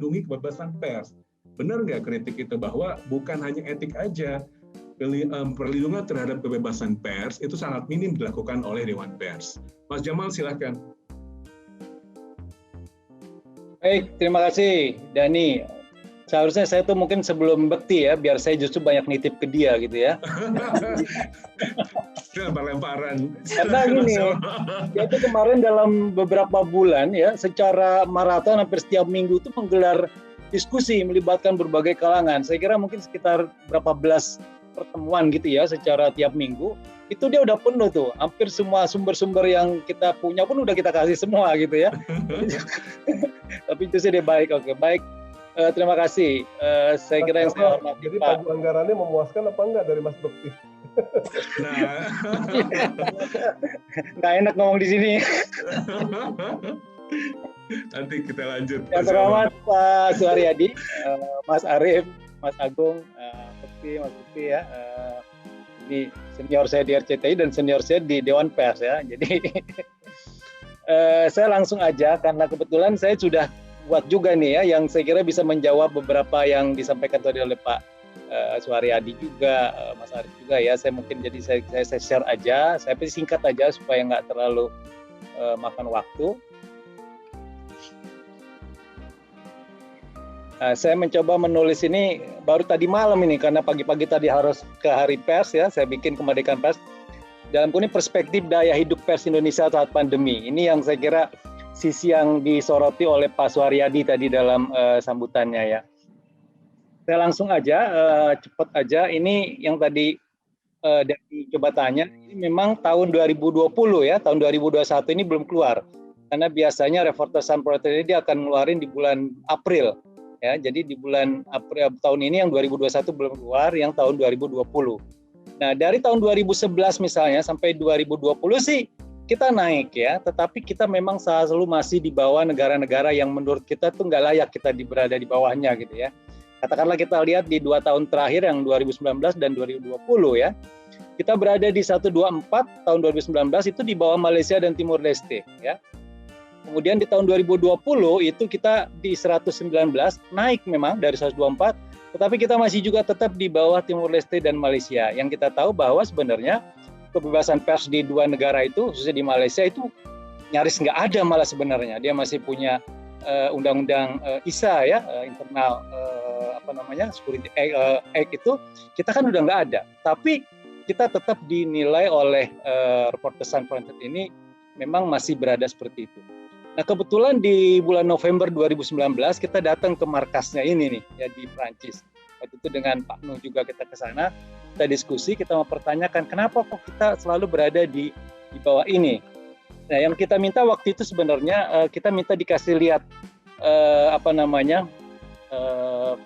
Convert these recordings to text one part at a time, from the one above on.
melindungi kebebasan pers. Benar nggak kritik itu bahwa bukan hanya etik aja, perlindungan terhadap kebebasan pers itu sangat minim dilakukan oleh Dewan Pers. Mas Jamal, silakan. Baik, terima kasih Dani. Seharusnya saya tuh mungkin sebelum bekti ya, biar saya justru banyak nitip ke dia gitu ya. Lempar-lemparan. Karena gini, dia tuh kemarin dalam beberapa bulan ya, secara maraton hampir setiap minggu tuh menggelar diskusi melibatkan berbagai kalangan. Saya kira mungkin sekitar berapa belas pertemuan gitu ya secara tiap minggu. Itu dia udah penuh tuh, hampir semua sumber-sumber yang kita punya pun udah kita kasih semua gitu ya. Tapi itu sih dia baik, oke baik. Terima kasih. Saya kira yang saya hormati jadi Pak. Pak anggarannya memuaskan apa enggak dari Mas Bekti? Nah, nggak enak ngomong di sini. nanti kita lanjut. Yang terhormat Pak Suharyadi, Mas Arief, Mas Agung, Mas Bekti ya. Ini senior saya di RCTI dan senior saya di Dewan Pers ya. Jadi saya langsung aja karena kebetulan saya sudah buat juga nih ya yang saya kira bisa menjawab beberapa yang disampaikan tadi oleh Pak Suharyadi juga, Mas Arief juga ya. Saya mungkin jadi saya share aja, saya singkat aja supaya nggak terlalu makan waktu. Saya mencoba menulis ini baru tadi malam ini karena pagi-pagi tadi harus ke Hari Pers ya, saya bikin kemerdekaan pers dalam kuning perspektif daya hidup pers Indonesia saat pandemi. Ini yang saya kira sisi yang disoroti oleh Pak Suharyadi tadi dalam sambutannya ya. Saya langsung aja, cepat aja. Ini yang tadi dari coba tanya, ini memang tahun 2020 ya, tahun 2021 ini belum keluar. Karena biasanya Reporter Sans Frontières ini dia akan ngeluarin di bulan April. Ya, jadi di bulan April tahun ini yang 2021 belum keluar, yang tahun 2020. Nah, dari tahun 2011 misalnya sampai 2020 sih kita naik ya, tetapi kita memang selalu masih di bawah negara-negara yang menurut kita tuh nggak layak kita berada di bawahnya gitu ya. Katakanlah kita lihat di 2 tahun terakhir yang 2019 dan 2020 ya. Kita berada di 124 tahun 2019 itu di bawah Malaysia dan Timor Leste ya. Kemudian di tahun 2020 itu kita di 119, naik memang dari 124, tetapi kita masih juga tetap di bawah Timor Leste dan Malaysia. Yang kita tahu bahwa sebenarnya kebebasan pers di dua negara itu, khususnya di Malaysia itu nyaris nggak ada malah sebenarnya. Dia masih punya undang-undang ISA ya, internal Security Act itu kita kan udah nggak ada. Tapi kita tetap dinilai oleh Reporter Sans Frontières ini memang masih berada seperti itu. Nah kebetulan di bulan November 2019 kita datang ke markasnya ini nih ya di Prancis. Waktu itu dengan Pak Nuh juga kita ke sana, kita diskusi, kita mempertanyakan kenapa kok kita selalu berada di bawah ini. Nah yang kita minta waktu itu sebenarnya kita minta dikasih lihat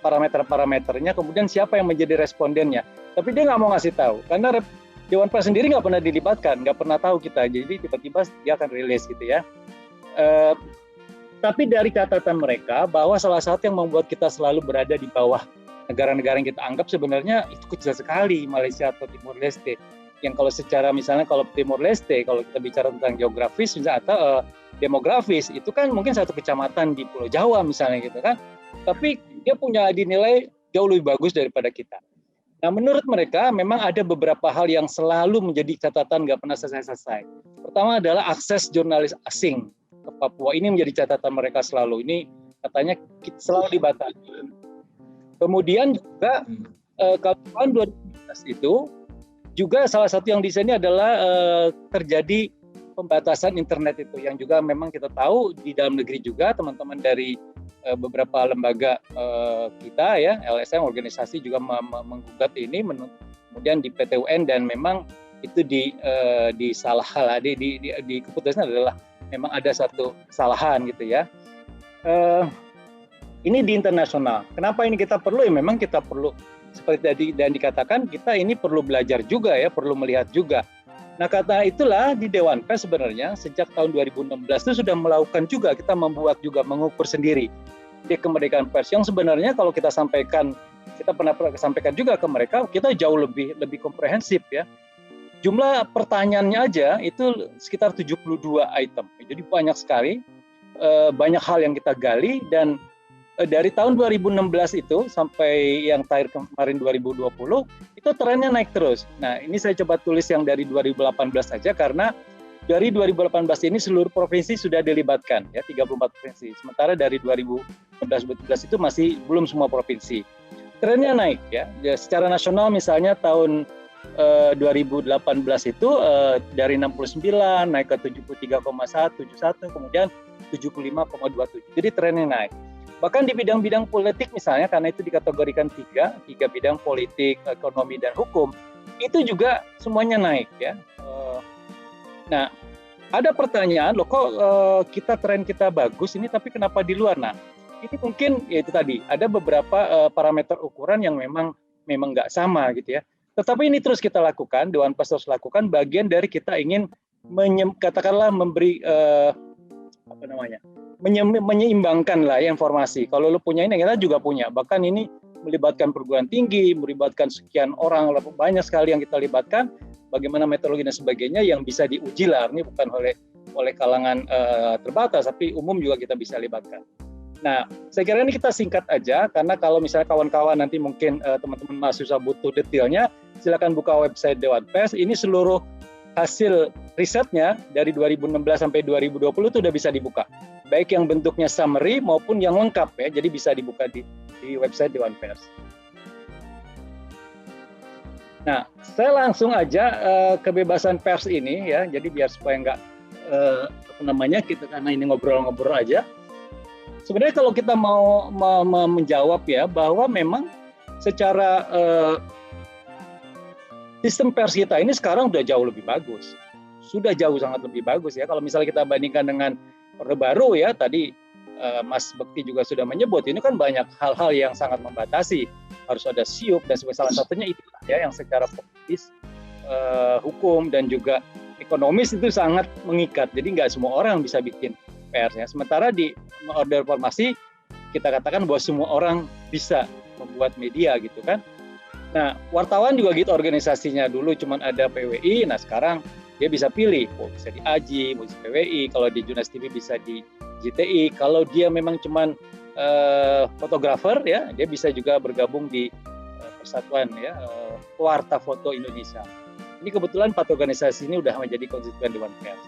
parameter-parameternya, kemudian siapa yang menjadi respondennya. Tapi dia nggak mau ngasih tahu karena Dewan Pers sendiri nggak pernah dilibatkan, nggak pernah tahu kita. Jadi tiba-tiba dia akan rilis gitu ya. Tapi dari catatan mereka bahwa salah satu yang membuat kita selalu berada di bawah negara-negara yang kita anggap sebenarnya itu kecil sekali, Malaysia atau Timor Leste. Yang kalau secara misalnya kalau Timor Leste, kalau kita bicara tentang geografis misalnya, atau demografis, itu kan mungkin satu kecamatan di Pulau Jawa misalnya gitu kan. Tapi dia punya dinilai jauh lebih bagus daripada kita. Nah menurut mereka memang ada beberapa hal yang selalu menjadi catatan nggak pernah selesai-selesai. Pertama adalah akses jurnalis asing ke Papua, ini menjadi catatan mereka selalu. Ini katanya selalu dibatasi. Kemudian juga kalau tahun 2015 itu juga salah satu yang di sini adalah terjadi pembatasan internet itu yang juga memang kita tahu di dalam negeri juga teman-teman dari beberapa lembaga kita ya LSM organisasi juga menggugat ini kemudian di PT UN dan memang itu di keputusan adalah memang ada satu kesalahan gitu ya. Ini di internasional. Kenapa ini kita perlu? Ya memang kita perlu seperti tadi dan dikatakan kita ini perlu belajar juga ya, perlu melihat juga. Nah kata itulah di Dewan Pers sebenarnya sejak tahun 2016 itu sudah melakukan juga, kita membuat juga mengukur sendiri di kemerdekaan pers yang sebenarnya kalau kita sampaikan, kita pernah sampaikan juga ke mereka, kita jauh lebih komprehensif ya. Jumlah pertanyaannya aja itu sekitar 72 item. Jadi banyak sekali, banyak hal yang kita gali dan dari tahun 2016 itu sampai yang terakhir kemarin 2020 itu trennya naik terus. Nah, ini saya coba tulis yang dari 2018 saja karena dari 2018 ini seluruh provinsi sudah dilibatkan ya, 34 provinsi. Sementara dari 2011 itu masih belum semua provinsi. Trennya naik ya. Secara nasional misalnya tahun 2018 itu dari 69 naik ke 73,171 kemudian 75,27. Jadi trennya naik. Bahkan di bidang-bidang politik misalnya, karena itu dikategorikan tiga bidang politik, ekonomi, dan hukum, itu juga semuanya naik ya. Nah, ada pertanyaan, loh kok tren kita bagus ini, tapi kenapa di luar? Nah, ini mungkin ya itu tadi, ada beberapa parameter ukuran yang memang nggak sama gitu ya. Tetapi ini terus kita lakukan, Dewan Pers terus lakukan, bagian dari kita ingin katakanlah memberi menyeimbangkan lah ya informasi. Kalau lu punya ini, kita juga punya. Bahkan ini melibatkan perguruan tinggi, melibatkan sekian orang, banyak sekali yang kita libatkan. Bagaimana metodologi dan sebagainya yang bisa diuji lah, ini bukan oleh kalangan terbatas, tapi umum juga kita bisa libatkan. Nah, saya kira ini kita singkat aja, karena kalau misalnya kawan-kawan nanti mungkin teman-teman mahasiswa butuh detailnya, silakan buka website Dewan Pers. Ini seluruh hasil risetnya dari 2016 sampai 2020 itu udah bisa dibuka. Baik yang bentuknya summary maupun yang lengkap ya, jadi bisa dibuka di website Dewan Pers. Nah, saya langsung aja kebebasan pers ini ya, jadi biar supaya nggak kita karena ini ngobrol-ngobrol aja. Sebenarnya kalau kita mau menjawab ya bahwa memang secara sistem pers kita ini sekarang udah jauh lebih bagus, sudah jauh sangat lebih bagus ya. Kalau misalnya kita bandingkan dengan Orde Baru ya, tadi Mas Bekti juga sudah menyebut, ini kan banyak hal-hal yang sangat membatasi, harus ada SIUP dan salah satunya itu ya yang secara politis, hukum dan juga ekonomis itu sangat mengikat. Jadi nggak semua orang bisa bikin pers ya. Sementara di Orde Reformasi kita katakan bahwa semua orang bisa membuat media gitu kan. Nah, wartawan juga gitu organisasinya, dulu cuma ada PWI, nah sekarang dia bisa pilih, bisa di AJI, bisa PWI, kalau di Jurnalis TV bisa di JTI, kalau dia memang cuma fotografer ya, dia bisa juga bergabung di Persatuan ya, Warta Foto Indonesia. Ini kebetulan 4 organisasi ini udah menjadi konstituen Dewan Pers.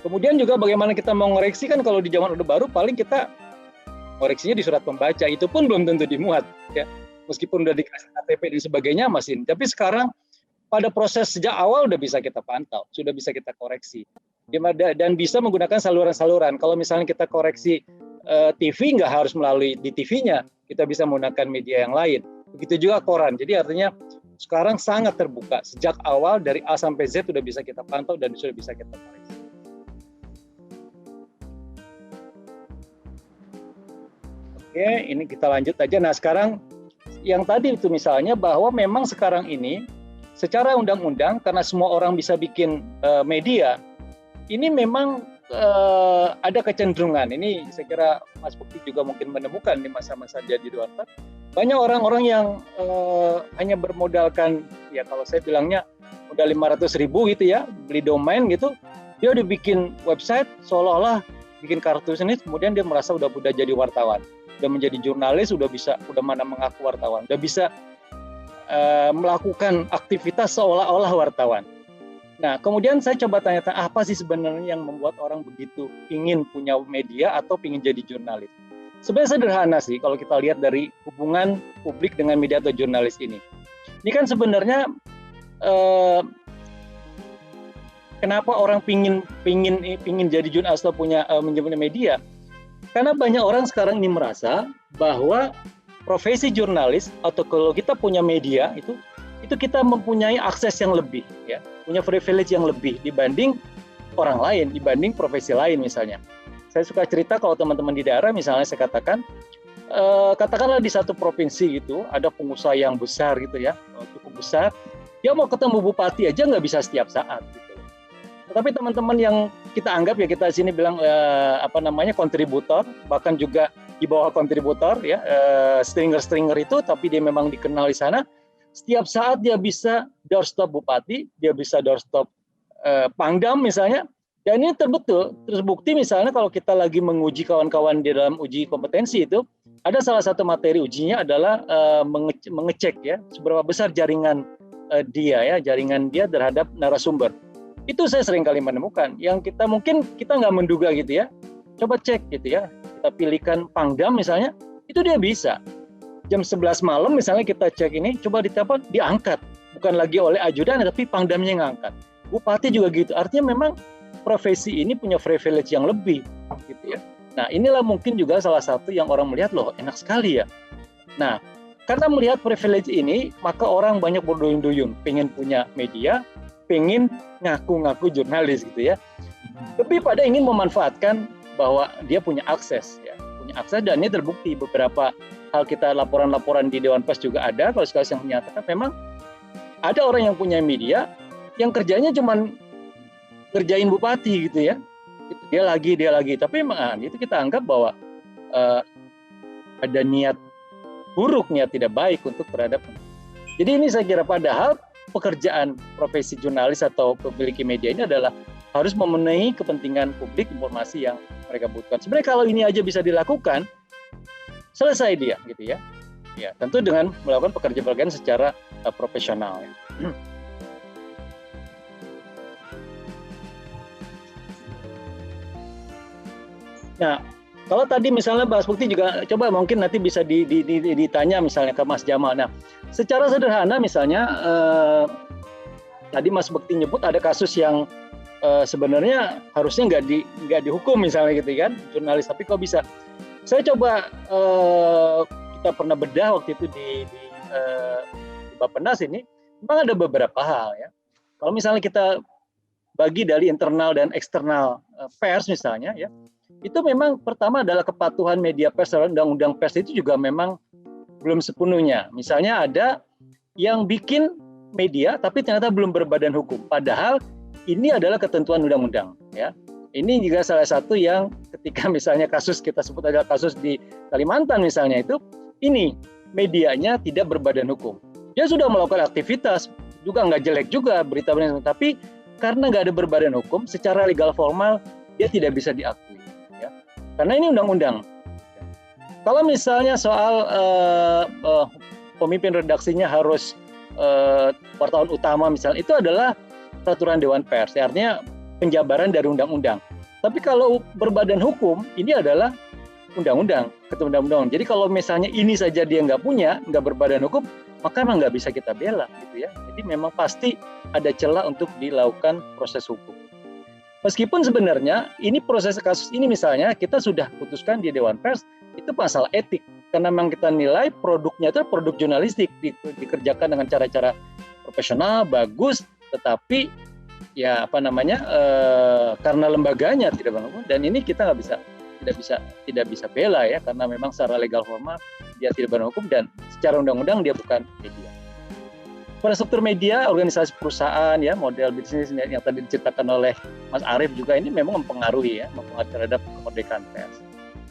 Kemudian juga bagaimana kita mau ngoreksi, kan kalau di zaman Orde Baru paling kita koreksinya di surat pembaca, itu pun belum tentu dimuat ya. Meskipun udah dikasih KTP dan sebagainya masih. Tapi sekarang pada proses sejak awal udah bisa kita pantau, sudah bisa kita koreksi. Dan bisa menggunakan saluran-saluran. Kalau misalnya kita koreksi TV nggak harus melalui di TV-nya, kita bisa menggunakan media yang lain. Begitu juga koran. Jadi artinya sekarang sangat terbuka. Sejak awal dari A sampai Z sudah bisa kita pantau dan sudah bisa kita koreksi. Oke, ini kita lanjut aja. Nah, sekarang yang tadi itu misalnya bahwa memang sekarang ini secara undang-undang karena semua orang bisa bikin media, ini memang ada kecenderungan. Ini saya kira Mas Bukti juga mungkin menemukan di masa-masa dia di Dewan Pers. Banyak orang-orang yang hanya bermodalkan, ya kalau saya bilangnya modal 500.000 gitu ya, beli domain gitu, dia udah bikin website seolah-olah bikin kartus ini, kemudian dia merasa udah jadi wartawan, udah menjadi jurnalis, udah mana mengaku wartawan, udah bisa melakukan aktivitas seolah-olah wartawan. Nah, kemudian saya coba tanya-tanya apa sih sebenarnya yang membuat orang begitu ingin punya media atau ingin jadi jurnalis. Sebenarnya sederhana sih kalau kita lihat dari hubungan publik dengan media atau jurnalis ini. Ini kan sebenarnya kenapa orang pingin jadi jurnalis atau punya media? Karena banyak orang sekarang ini merasa bahwa profesi jurnalis atau kalau kita punya media itu kita mempunyai akses yang lebih ya, punya privilege yang lebih dibanding orang lain, dibanding profesi lain misalnya. Saya suka cerita kalau teman-teman di daerah misalnya saya katakan katakanlah di satu provinsi gitu ada pengusaha yang besar gitu ya, cukup besar, dia mau ketemu bupati aja nggak bisa setiap saat gitu. Tetapi teman-teman yang kita anggap ya kita sini bilang kontributor, bahkan juga di bawah kontributor ya, stringer itu, tapi dia memang dikenal di sana. Setiap saat dia bisa doorstop bupati, dia bisa doorstop Pangdam misalnya, Dan ini terbukti misalnya kalau kita lagi menguji kawan-kawan di dalam uji kompetensi itu, ada salah satu materi ujinya adalah mengecek ya seberapa besar jaringan jaringan dia terhadap narasumber. Itu saya sering kali menemukan yang mungkin kita nggak menduga gitu ya. Coba cek gitu ya, kita pilihkan Pangdam misalnya, itu dia bisa. Jam 11 malam misalnya kita cek ini, coba ditelepon, diangkat. Bukan lagi oleh ajudan, tapi Pangdamnya yang ngangkat. Bupati juga gitu, artinya memang profesi ini punya privilege yang lebih gitu ya. Nah inilah mungkin juga salah satu yang orang melihat, loh enak sekali ya. Nah karena melihat privilege ini, maka orang banyak berduyun-duyun, pengen punya media, pengen ngaku-ngaku jurnalis gitu ya. Lebih pada ingin memanfaatkan bahwa dia punya akses dan ini terbukti beberapa hal kita laporan-laporan di Dewan Pers juga ada, kalau sekali yang menyatakan memang ada orang yang punya media yang kerjanya cuma kerjain bupati gitu ya. Dia lagi, tapi memang itu kita anggap bahwa ada niat buruk, niat tidak baik untuk terhadap. Jadi ini saya kira padahal pekerjaan profesi jurnalis atau pemilik media ini adalah harus memenuhi kepentingan publik, informasi yang mereka butuhkan. Sebenarnya kalau ini aja bisa dilakukan, selesai dia gitu ya. Ya, tentu dengan melakukan pekerjaan secara profesional ya. Nah, kalau tadi misalnya Mas Bukti juga coba mungkin nanti bisa ditanya misalnya ke Mas Jamal. Nah, secara sederhana misalnya tadi Mas Bukti nyebut ada kasus yang sebenarnya harusnya nggak dihukum misalnya gitu kan, jurnalis, tapi kok bisa? Saya coba kita pernah bedah waktu itu di Bappenas ini, memang ada beberapa hal ya. Kalau misalnya kita bagi dari internal dan eksternal pers misalnya ya. Itu memang pertama adalah kepatuhan media pers terhadap undang-undang pers itu juga memang belum sepenuhnya. Misalnya ada yang bikin media tapi ternyata belum berbadan hukum. Padahal ini adalah ketentuan undang-undang. Ya. Ini juga salah satu yang ketika misalnya kasus kita sebut adalah kasus di Kalimantan misalnya itu, ini medianya tidak berbadan hukum. Dia sudah melakukan aktivitas, juga nggak jelek juga berita-berita, tapi karena nggak ada berbadan hukum, secara legal formal dia tidak bisa diakui. Karena ini undang-undang. Kalau misalnya soal pemimpin redaksinya harus wartawan utama misalnya, itu adalah peraturan Dewan Pers, artinya penjabaran dari undang-undang. Tapi kalau berbadan hukum, ini adalah undang-undang, ketentuan undang-undang. Jadi kalau misalnya ini saja dia nggak punya, nggak berbadan hukum, maka memang nggak bisa kita bela, gitu ya. Jadi memang pasti ada celah untuk dilakukan proses hukum. Meskipun sebenarnya ini proses kasus ini misalnya kita sudah putuskan di Dewan Pers itu masalah etik karena memang kita nilai produknya itu produk jurnalistik dikerjakan dengan cara-cara profesional bagus, tetapi ya karena lembaganya tidak berhukum dan ini kita tidak bisa bela ya karena memang secara legal formal dia tidak berhukum dan secara undang-undang dia bukan media. Infrastruktur media, organisasi perusahaan, ya model bisnis yang tadi diceritakan oleh Mas Arief juga ini memang mempengaruhi terhadap kemerdekaan pers.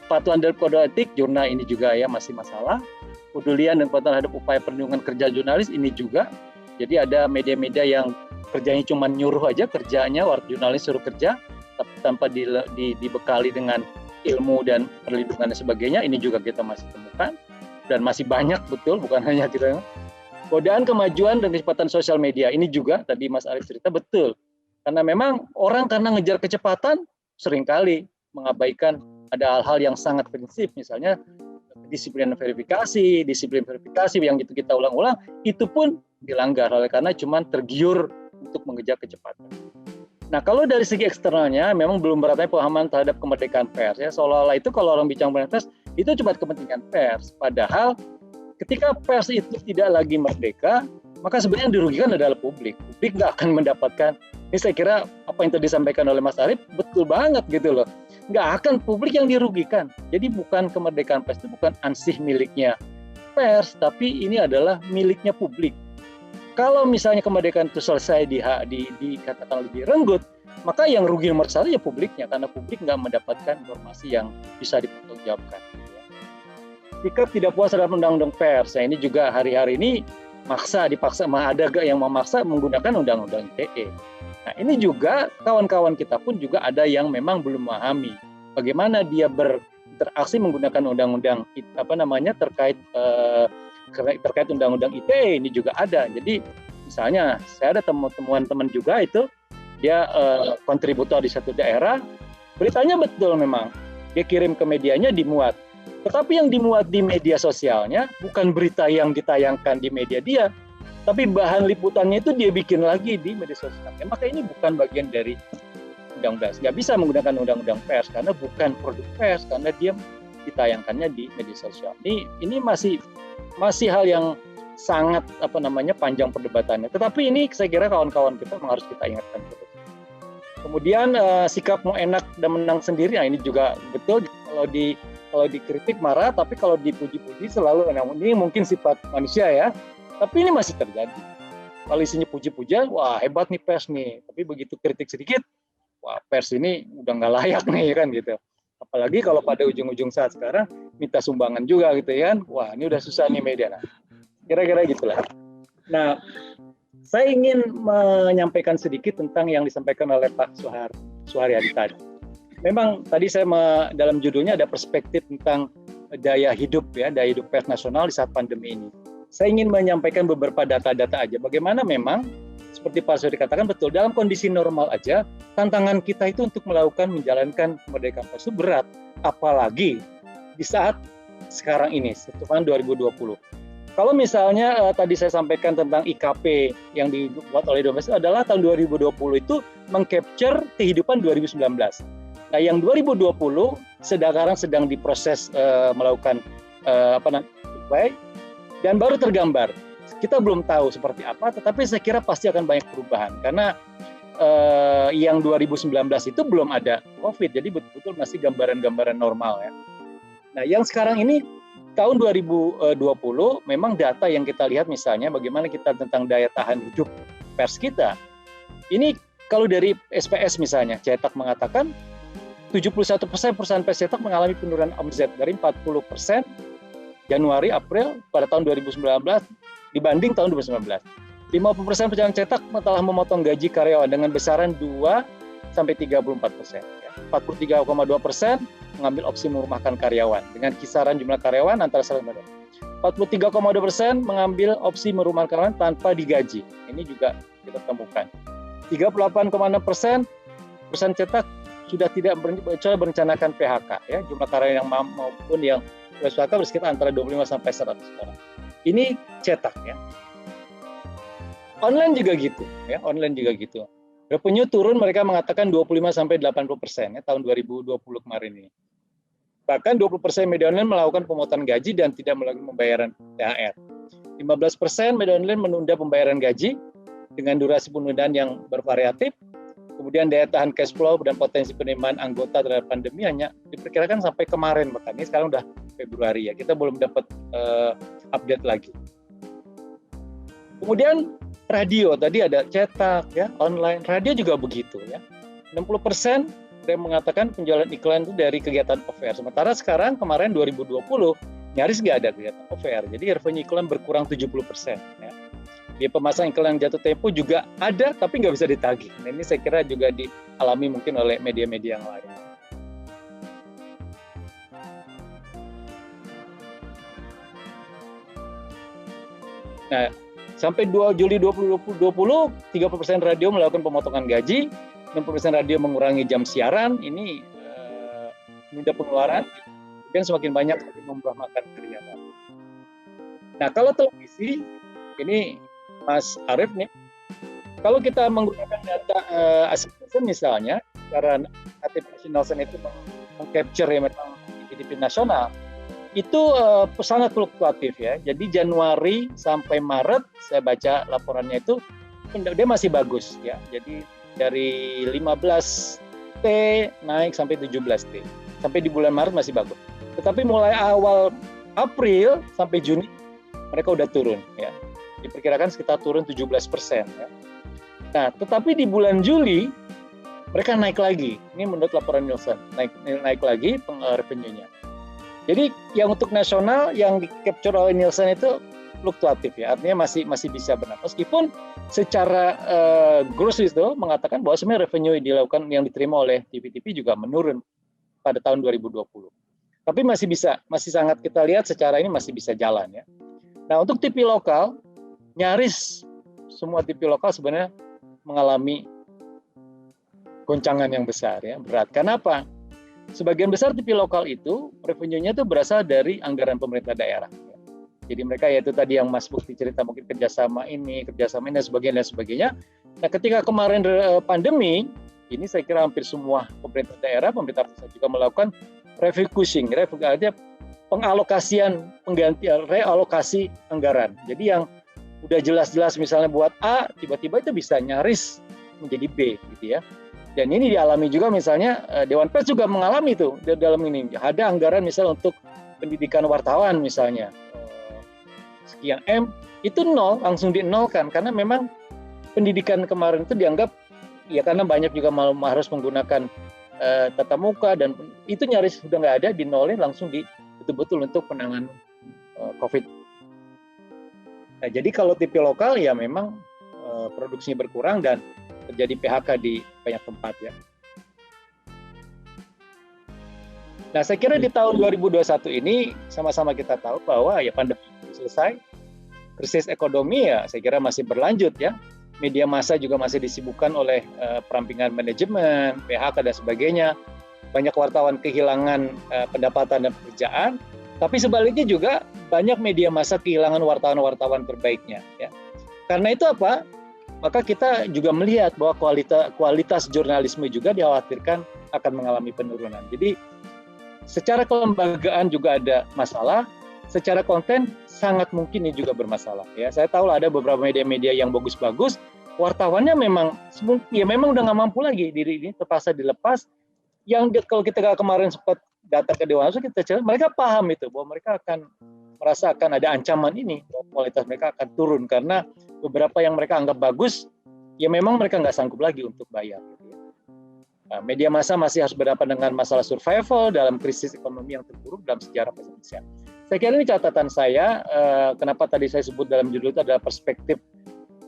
Kepatuhan dari kode etik jurnal ini juga ya masih masalah. Kepedulian dan kepatuhan terhadap upaya perlindungan kerja jurnalis ini juga. Jadi ada media-media yang kerjanya cuma nyuruh aja, kerjanya jurnalis suruh kerja, tapi tanpa dibekali dengan ilmu dan perlindungan dan sebagainya. Ini juga kita masih temukan dan masih banyak betul, bukan hanya kita. Godaan kemajuan dan kecepatan sosial media ini juga tadi Mas Arief cerita betul. Karena memang orang karena ngejar kecepatan seringkali mengabaikan ada hal-hal yang sangat prinsip, misalnya disiplin verifikasi yang itu kita ulang-ulang, itu pun dilanggar oleh karena cuma tergiur untuk mengejar kecepatan. Nah kalau dari segi eksternalnya memang belum beratnya pemahaman terhadap kemerdekaan pers ya, seolah-olah itu kalau orang bicara kemerdekaan pers itu cuma kepentingan pers, padahal ketika pers itu tidak lagi merdeka, maka sebenarnya yang dirugikan adalah publik. Publik nggak akan mendapatkan, ini saya kira apa yang tadi disampaikan oleh Mas Arief, betul banget gitu loh. Nggak akan publik yang dirugikan. Jadi bukan kemerdekaan pers itu bukan ansih miliknya pers, tapi ini adalah miliknya publik. Kalau misalnya kemerdekaan itu selesai dikatakan lebih renggut, maka yang rugi nomor satu ya publiknya, karena publik nggak mendapatkan informasi yang bisa dipertanggungjawabkan. Sikap tidak puas terhadap undang-undang pers. Nah, ini juga hari-hari ini dipaksa ada yang memaksa menggunakan undang-undang ITE. Nah, ini juga kawan-kawan kita pun juga ada yang memang belum memahami bagaimana dia berinteraksi menggunakan undang-undang terkait undang-undang ITE. Ini juga ada. Jadi misalnya saya ada temuan teman juga itu dia kontributor di satu daerah, beritanya betul memang dia kirim ke medianya dimuat, tetapi yang dimuat di media sosialnya bukan berita yang ditayangkan di media dia, tapi bahan liputannya itu dia bikin lagi di media sosial. Maka ini bukan bagian dari undang-undang. Nggak bisa menggunakan undang-undang pers karena bukan produk pers, karena dia ditayangkannya di media sosial. Ini masih hal yang sangat panjang perdebatannya. Tetapi ini saya kira kawan-kawan kita memang harus kita ingatkan terus. Kemudian sikap mau enak dan menang sendiri, nah ini juga betul. Kalau dikritik marah, tapi kalau dipuji-puji selalu. Nah, ini mungkin sifat manusia ya. Tapi ini masih terjadi. Kalau isinya puji-pujian, wah hebat nih pers nih. Tapi begitu kritik sedikit, wah pers ini udah nggak layak nih kan gitu. Apalagi kalau pada ujung-ujung saat sekarang minta sumbangan juga gitu ya kan. Wah ini udah susah nih media. Nah, kira-kira gitulah. Nah, saya ingin menyampaikan sedikit tentang yang disampaikan oleh Pak Suharyadi tadi. Memang tadi saya dalam judulnya ada perspektif tentang daya hidup pers nasional di saat pandemi ini. Saya ingin menyampaikan beberapa data-data aja. Bagaimana memang seperti Pak Suharyadi katakan betul, dalam kondisi normal aja tantangan kita itu untuk menjalankan kemerdekaan pers itu berat, apalagi di saat sekarang ini, tahun 2020. Kalau misalnya tadi saya sampaikan tentang IKP yang dibuat oleh Indonesia adalah tahun 2020 itu mengcapture kehidupan 2019. Nah, yang 2020 sekarang sedang diproses melakukan baik dan baru tergambar. Kita belum tahu seperti apa, tetapi saya kira pasti akan banyak perubahan karena yang 2019 itu belum ada COVID, jadi betul-betul masih gambaran-gambaran normal ya. Nah, yang sekarang ini tahun 2020 memang data yang kita lihat misalnya bagaimana kita tentang daya tahan hidup pers kita. Ini kalau dari SPS misalnya, Cetak mengatakan 71% perusahaan pers cetak mengalami penurunan omzet dari 40% Januari April pada tahun 2019 dibanding tahun 2019. 50% perusahaan cetak telah memotong gaji karyawan dengan besaran 2-34%. 43,2% mengambil opsi merumahkan karyawan dengan kisaran jumlah karyawan antara 43,2% mengambil opsi merumahkan karyawan tanpa digaji. Ini juga kita temukan. 38,6% perusahaan cetak sudah tidak berencanakan PHK ya, jumlah karyawan yang maupun yang PHK bersekitar antara 25 sampai 100 orang. Ini cetak ya. Online juga gitu ya, online juga gitu. Revenue turun mereka mengatakan 25 sampai 80% ya tahun 2020 kemarin ini. Bahkan 20% media online melakukan pemotongan gaji dan tidak melakukan pembayaran THR. 15% media online menunda pembayaran gaji dengan durasi penundaan yang bervariatif. Kemudian daya tahan cash flow dan potensi penerimaan anggota terhadap pandemi hanya diperkirakan sampai kemarin, bahkan ini sekarang udah Februari ya, kita belum dapat update lagi. Kemudian radio tadi ada cetak ya, online, radio juga begitu ya. 60% yang mengatakan penjualan iklan itu dari kegiatan off-air. Sementara sekarang kemarin 2020 nyaris nggak ada kegiatan off-air. Jadi revenue iklan berkurang 70% ya. Di pemasang iklan jatuh tempo juga ada, tapi nggak bisa ditagih. Nah, ini saya kira juga dialami mungkin oleh media-media yang lain. Nah, sampai 2 Juli 2020, 30% radio melakukan pemotongan gaji, 60% radio mengurangi jam siaran, ini menunda pengeluaran, dan semakin banyak memberamakan kegiatan. Nah, kalau televisi, ini Mas Arief nih, kalau kita menggunakan data Nielsen misalnya, karena Nielsen itu meng-capture ya memang GDP nasional, itu sangat fluktuatif ya. Jadi Januari sampai Maret saya baca laporannya itu dia masih bagus ya. Jadi dari 15T naik sampai 17T. Sampai di bulan Maret masih bagus. Tetapi mulai awal April sampai Juni mereka udah turun ya. Diperkirakan sekitar turun 17% ya. Nah, tetapi di bulan Juli mereka naik lagi. Ini menurut laporan Nielsen, naik lagi revenue-nya. Jadi yang untuk nasional yang di capture oleh Nielsen itu fluktuatif ya, artinya masih bisa benar. Meskipun secara gross itu mengatakan bahwa sebenarnya revenue yang diterima oleh TV-TV juga menurun pada tahun 2020. Tapi masih sangat kita lihat secara ini masih bisa jalan ya. Nah, untuk TV lokal, nyaris semua TV lokal sebenarnya mengalami goncangan yang besar ya, berat. Kenapa? Sebagian besar TV lokal itu revenue-nya itu berasal dari anggaran pemerintah daerah. Jadi mereka yaitu tadi yang Mas Bukti cerita mungkin kerjasama ini dan sebagainya. Nah, ketika kemarin pandemi, ini saya kira hampir semua pemerintah daerah, pemerintah pusat juga melakukan refocusing, artinya pengalokasian, realokasi anggaran. Jadi yang udah jelas-jelas misalnya buat A, tiba-tiba itu bisa nyaris menjadi B, gitu ya. Dan ini dialami juga misalnya Dewan Pers juga mengalami itu dalam ini. Ada anggaran misalnya untuk pendidikan wartawan misalnya sekian M, itu nol, langsung dinolkan karena memang pendidikan kemarin itu dianggap ya karena banyak juga harus menggunakan tatap muka dan itu nyaris sudah nggak ada, dinolin langsung betul-betul untuk penanganan COVID. Nah, jadi kalau TV lokal ya memang produksinya berkurang dan terjadi PHK di banyak tempat ya. Nah, saya kira di tahun 2021 ini sama-sama kita tahu bahwa ya pandemi selesai, krisis ekonomi ya saya kira masih berlanjut ya. Media massa juga masih disibukkan oleh perampingan manajemen, PHK dan sebagainya. Banyak wartawan kehilangan pendapatan dan pekerjaan, tapi sebaliknya juga banyak media massa kehilangan wartawan-wartawan terbaiknya ya. Karena itu apa? Maka kita juga melihat bahwa kualitas jurnalisme juga dikhawatirkan akan mengalami penurunan. Jadi secara kelembagaan juga ada masalah, secara konten sangat mungkin ini juga bermasalah. Ya, saya tahu ada beberapa media-media yang bagus-bagus, wartawannya memang udah nggak mampu lagi, diri ini terpaksa dilepas. Yang kalau kita kemarin sempat datang ke Dewan Pers, kita cerita, mereka paham itu bahwa mereka akan merasakan ada ancaman ini, bahwa kualitas mereka akan turun karena beberapa yang mereka anggap bagus, ya memang mereka nggak sanggup lagi untuk bayar. Nah, media massa masih harus berhadapan dengan masalah survival dalam krisis ekonomi yang terburuk dalam sejarah Indonesia. Saya kira ini catatan saya, kenapa tadi saya sebut dalam judul itu adalah perspektif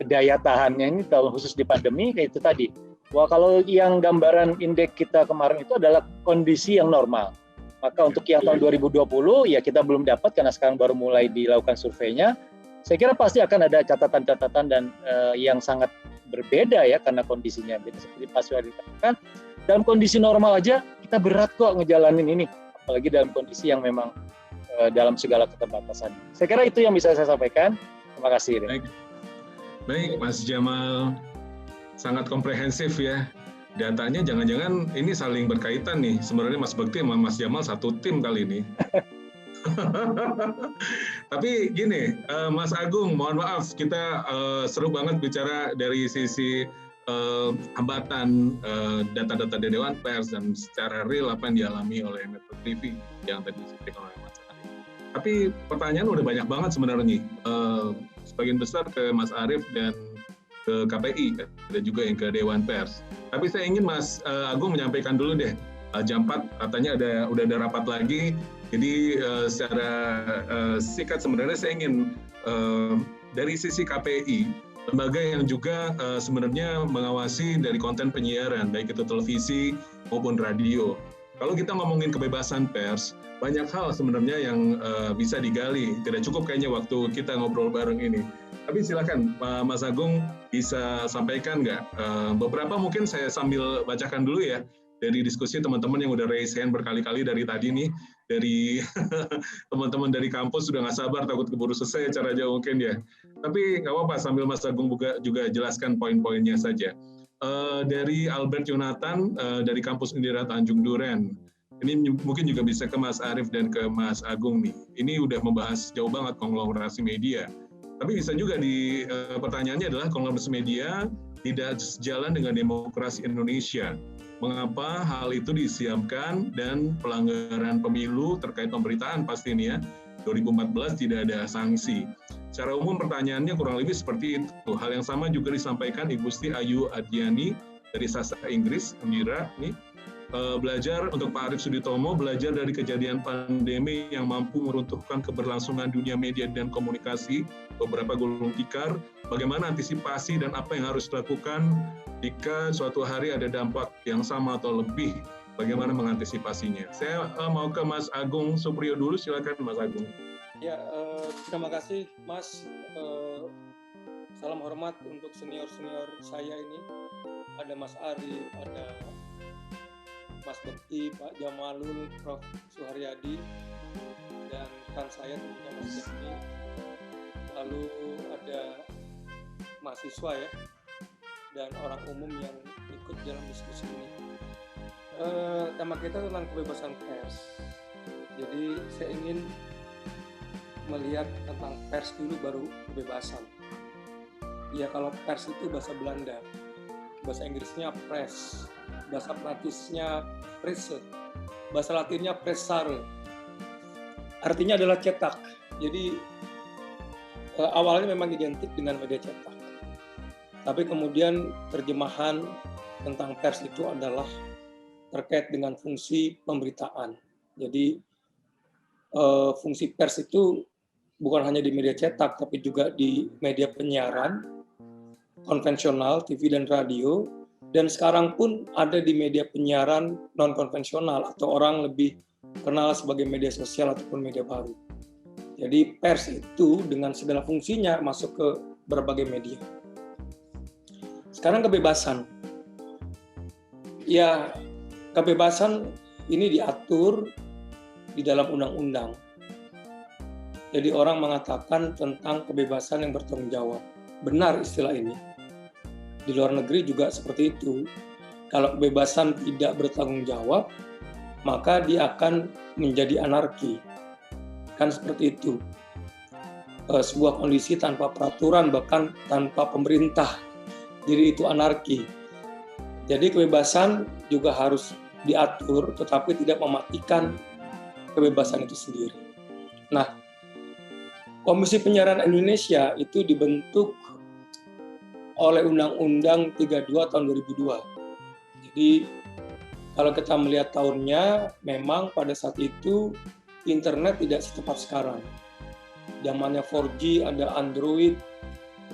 daya tahannya ini khusus di pandemi, kayak itu tadi. Bahwa kalau yang gambaran indeks kita kemarin itu adalah kondisi yang normal. Maka untuk yang tahun 2020 ya kita belum dapat karena sekarang baru mulai dilakukan surveinya. Saya kira pasti akan ada catatan-catatan dan yang sangat berbeda ya karena kondisinya. Jadi seperti Pak Suhadi katakan, dalam kondisi normal aja kita berat kok ngejalanin ini, apalagi dalam kondisi yang memang dalam segala keterbatasan. Saya kira itu yang bisa saya sampaikan. Terima kasih. Baik, Mas Jamal, sangat komprehensif ya. Datanya jangan-jangan ini saling berkaitan nih. Sebenarnya Mas Bekti sama Mas Jamal satu tim kali ini. Tapi gini, Mas Agung, mohon maaf, kita seru banget bicara dari sisi hambatan data-data dari Dewan Pers dan secara real apa yang dialami oleh Metro TV yang tadi disampaikan oleh Mas Arief. Tapi pertanyaan udah banyak banget sebenarnya. Sebagian besar ke Mas Arief dan ke KPI dan juga yang ke Dewan Pers. Tapi saya ingin Mas Agung menyampaikan dulu deh. Jam 4 katanya udah ada rapat lagi. Jadi secara singkat sebenarnya saya ingin dari sisi KPI, lembaga yang juga sebenarnya mengawasi dari konten penyiaran, baik itu televisi maupun radio. Kalau kita ngomongin kebebasan pers, banyak hal sebenarnya yang bisa digali. Tidak cukup kayaknya waktu kita ngobrol bareng ini. Tapi silakan Mas Agung bisa sampaikan nggak? Beberapa mungkin saya sambil bacakan dulu ya, dari diskusi teman-teman yang udah raise hand berkali-kali dari tadi nih, dari teman-teman dari kampus sudah nggak sabar takut keburu selesai acara aja mungkin ya. Tapi nggak apa-apa, sambil Mas Agung juga jelaskan poin-poinnya saja. Dari Albert Yonatan dari kampus Undira Tanjung Duren. Ini mungkin juga bisa ke Mas Arief dan ke Mas Agung nih. Ini udah membahas jauh banget konglomerasi media. Tapi bisa juga di pertanyaannya adalah konglomerasi media tidak sejalan dengan demokrasi Indonesia. Mengapa hal itu disiapkan dan pelanggaran pemilu terkait pemberitaan pasti ini ya, 2014 tidak ada sanksi. Secara umum pertanyaannya kurang lebih seperti itu. Hal yang sama juga disampaikan Ibu Sti Ayu Adiani dari Sastra Inggris, Undira nih. belajar untuk Pak Arief Suditomo, belajar dari kejadian pandemi yang mampu meruntuhkan keberlangsungan dunia media dan komunikasi, beberapa gulung tikar, bagaimana antisipasi dan apa yang harus dilakukan jika suatu hari ada dampak yang sama atau lebih, bagaimana mengantisipasinya. Saya mau ke Mas Agung Supriyo dulu, silakan Mas Agung. Ya, terima kasih Mas. Salam hormat untuk senior-senior saya ini. Ada Mas Arief, ada Mas Bekti, Pak Jamalul, Prof. Suharyadi, dan rekan saya tentunya Mas Jami. Lalu ada mahasiswa ya, dan orang umum yang ikut dalam diskusi ini. Tema kita tentang kebebasan pers. Jadi saya ingin melihat tentang pers dulu baru kebebasan. Ya, kalau pers itu bahasa Belanda, bahasa Inggrisnya press, bahasa Prancisnya presse, bahasa Latinnya pressare. Artinya adalah cetak. Jadi awalnya memang identik dengan media cetak. Tapi kemudian terjemahan tentang pers itu adalah terkait dengan fungsi pemberitaan. Jadi fungsi pers itu bukan hanya di media cetak, tapi juga di media penyiaran konvensional, TV dan radio, dan sekarang pun ada di media penyiaran non-konvensional atau orang lebih kenal sebagai media sosial ataupun media baru. Jadi pers itu dengan segala fungsinya masuk ke berbagai media. Sekarang kebebasan. Ya, kebebasan ini diatur di dalam undang-undang. Jadi orang mengatakan tentang kebebasan yang bertanggung jawab. Benar istilah ini. Di luar negeri juga seperti itu. Kalau kebebasan tidak bertanggung jawab, maka dia akan menjadi anarki. Kan seperti itu. Sebuah kondisi tanpa peraturan, bahkan tanpa pemerintah. Jadi itu anarki. Jadi kebebasan juga harus diatur, tetapi tidak mematikan kebebasan itu sendiri. Nah, Komisi Penyiaran Indonesia itu dibentuk oleh Undang-Undang 32 tahun 2002. Jadi kalau kita melihat tahunnya, memang pada saat itu internet tidak secepat sekarang. Zamannya 4G, ada Android,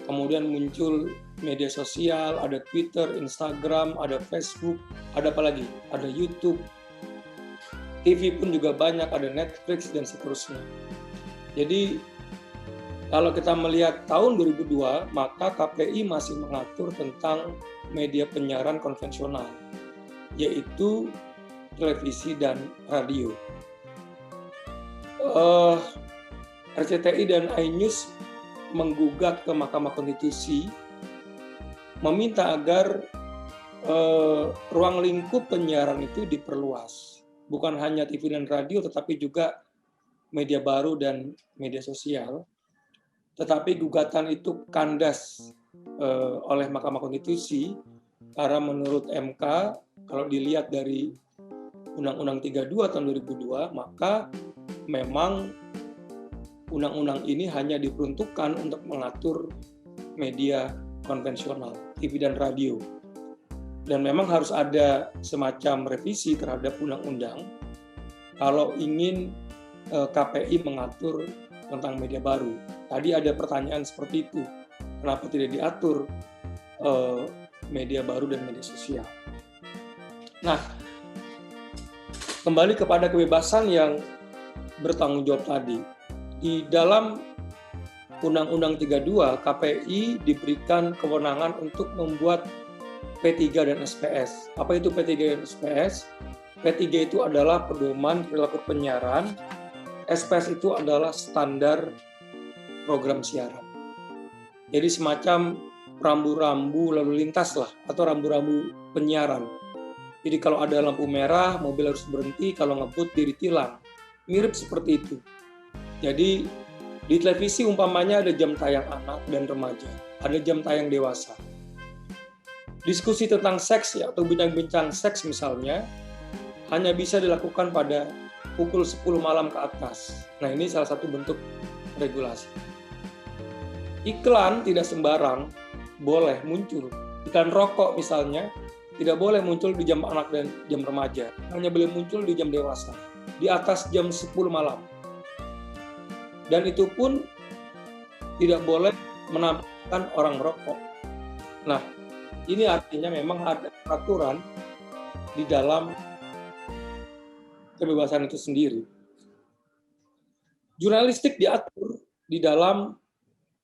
kemudian muncul media sosial, ada Twitter, Instagram, ada Facebook, ada apa lagi? Ada YouTube. TV pun juga banyak, ada Netflix dan seterusnya. Jadi kalau kita melihat tahun 2002, maka KPI masih mengatur tentang media penyiaran konvensional, yaitu televisi dan radio. RCTI dan iNews menggugat ke Mahkamah Konstitusi, meminta agar ruang lingkup penyiaran itu diperluas. Bukan hanya TV dan radio, tetapi juga media baru dan media sosial. Tetapi gugatan itu kandas oleh Mahkamah Konstitusi karena menurut MK, kalau dilihat dari Undang-Undang 32 tahun 2002, maka memang undang-undang ini hanya diperuntukkan untuk mengatur media konvensional, TV dan radio. Dan memang harus ada semacam revisi terhadap undang-undang kalau ingin KPI mengatur tentang media baru. Tadi ada pertanyaan seperti itu, kenapa tidak diatur media baru dan media sosial? Nah, kembali kepada kebebasan yang bertanggung jawab tadi. Di dalam Undang-Undang 32, KPI diberikan kewenangan untuk membuat P3 dan SPS. Apa itu P3 dan SPS? P3 itu adalah pedoman perilaku penyiaran, SPS itu adalah standar program siaran. Jadi semacam rambu-rambu lalu lintas lah, atau rambu-rambu penyiaran. Jadi kalau ada lampu merah, mobil harus berhenti, kalau ngebut ditilang. Mirip seperti itu. Jadi di televisi umpamanya ada jam tayang anak dan remaja, ada jam tayang dewasa. Diskusi tentang seks ya, atau bincang-bincang seks misalnya, hanya bisa dilakukan pada pukul 10 malam ke atas. Nah, ini salah satu bentuk regulasi. Iklan tidak sembarang boleh muncul. Iklan rokok misalnya tidak boleh muncul di jam anak dan jam remaja, hanya boleh muncul di jam dewasa, di atas jam 10 malam. Dan itu pun tidak boleh menampilkan orang merokok. Nah, ini artinya memang ada peraturan di dalam kebebasan itu sendiri. Jurnalistik diatur di dalam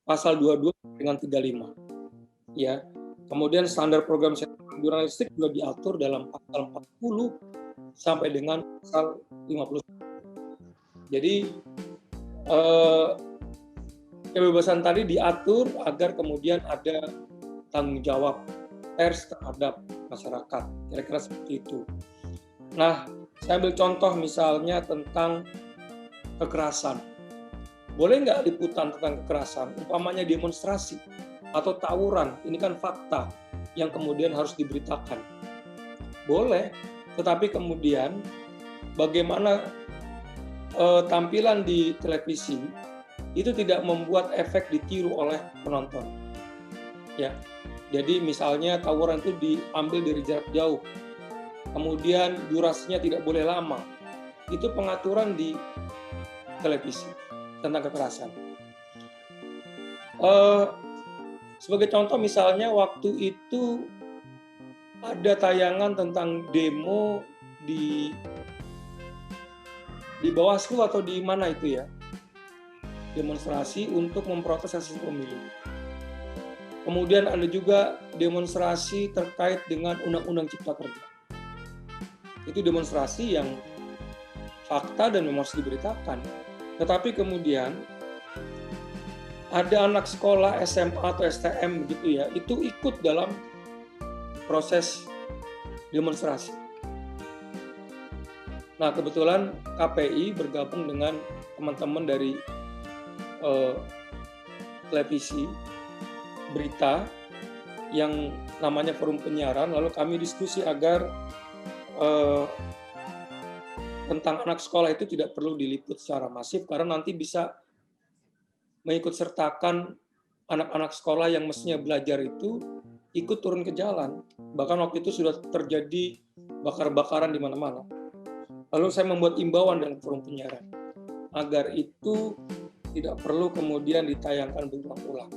pasal 22 dengan 35. Ya. Kemudian standar program jurnalistik juga diatur dalam pasal 40 sampai dengan pasal 50. Jadi kebebasan tadi diatur agar kemudian ada tanggung jawab pers terhadap masyarakat. Kira-kira seperti itu. Nah, saya ambil contoh misalnya tentang kekerasan. Boleh nggak liputan tentang kekerasan? Umpamanya demonstrasi atau tawuran, ini kan fakta yang kemudian harus diberitakan. Boleh, tetapi kemudian bagaimana tampilan di televisi itu tidak membuat efek ditiru oleh penonton. Ya, jadi misalnya tawuran itu diambil dari jarak jauh, kemudian durasinya tidak boleh lama. Itu pengaturan di televisi tentang kekerasan. Sebagai contoh misalnya waktu itu ada tayangan tentang demo di Bawaslu atau di mana itu ya, demonstrasi untuk memprotes hasil pemilu. Kemudian ada juga demonstrasi terkait dengan Undang-Undang Cipta Kerja. Itu demonstrasi yang fakta dan memang harus diberitakan. Tetapi kemudian ada anak sekolah SMA atau STM begitu ya, itu ikut dalam proses demonstrasi. Nah, kebetulan KPI bergabung dengan teman-teman dari televisi berita yang namanya Forum Penyiaran, lalu kami diskusi agar tentang anak sekolah itu tidak perlu diliput secara masif karena nanti bisa mengikut sertakan anak-anak sekolah yang mestinya belajar itu ikut turun ke jalan. Bahkan waktu itu sudah terjadi bakar-bakaran di mana-mana. Lalu saya membuat imbauan dalam Forum Penyiaran agar itu tidak perlu kemudian ditayangkan berulang-ulang.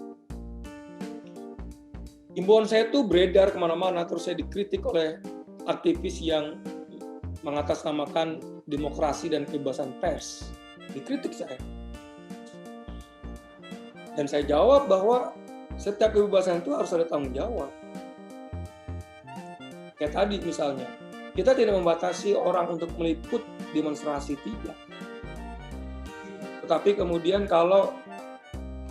Imbauan saya itu beredar kemana-mana, terus saya dikritik oleh aktivis yang mengatasnamakan demokrasi dan kebebasan pers. Dikritik saya. Dan saya jawab bahwa setiap kebebasan itu harus ada tanggung jawab. Kayak tadi misalnya, kita tidak membatasi orang untuk meliput demonstrasi, tidak. Tetapi kemudian kalau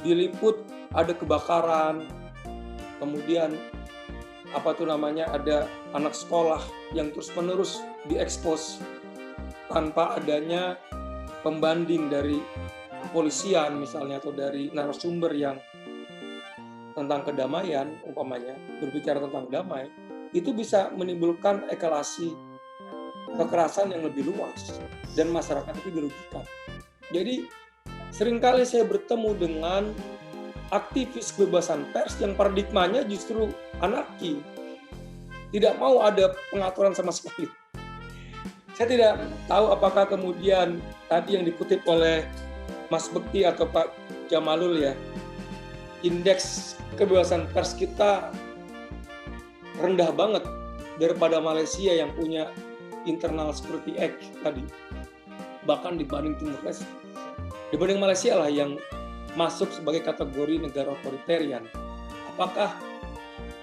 diliput ada kebakaran, kemudian ada anak sekolah yang terus-menerus diekspos tanpa adanya pembanding dari kepolisian misalnya atau dari narasumber yang tentang kedamaian umpamanya berbicara tentang damai, itu bisa menimbulkan eskalasi kekerasan yang lebih luas dan masyarakat itu dirugikan. Jadi seringkali saya bertemu dengan aktivis kebebasan pers yang paradigmanya justru anarki, tidak mau ada pengaturan sama sekali. Saya tidak tahu apakah kemudian tadi yang dikutip oleh Mas Bekti atau Pak Jamalul ya, indeks kebebasan pers kita rendah banget daripada Malaysia yang punya Internal Security Act tadi. Bahkan dibanding Timur Leste. Dibanding Malaysia lah yang masuk sebagai kategori negara otoritarian. Apakah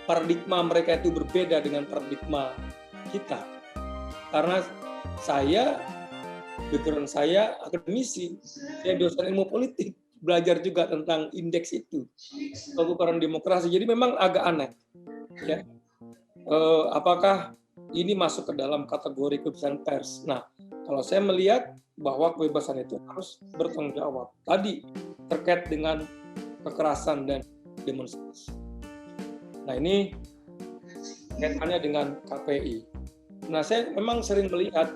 paradigma mereka itu berbeda dengan paradigma kita? Karena background saya akademisi, saya dosen ilmu politik, belajar juga tentang indeks itu, pengukuran demokrasi. Jadi memang agak aneh, ya. Apakah ini masuk ke dalam kategori kebebasan pers? Nah, kalau saya melihat bahwa kebebasan itu harus bertanggung jawab. Tadi terkait dengan kekerasan dan demonstrasi. Nah, ini kaitannya dengan KPI. Nah, saya memang sering melihat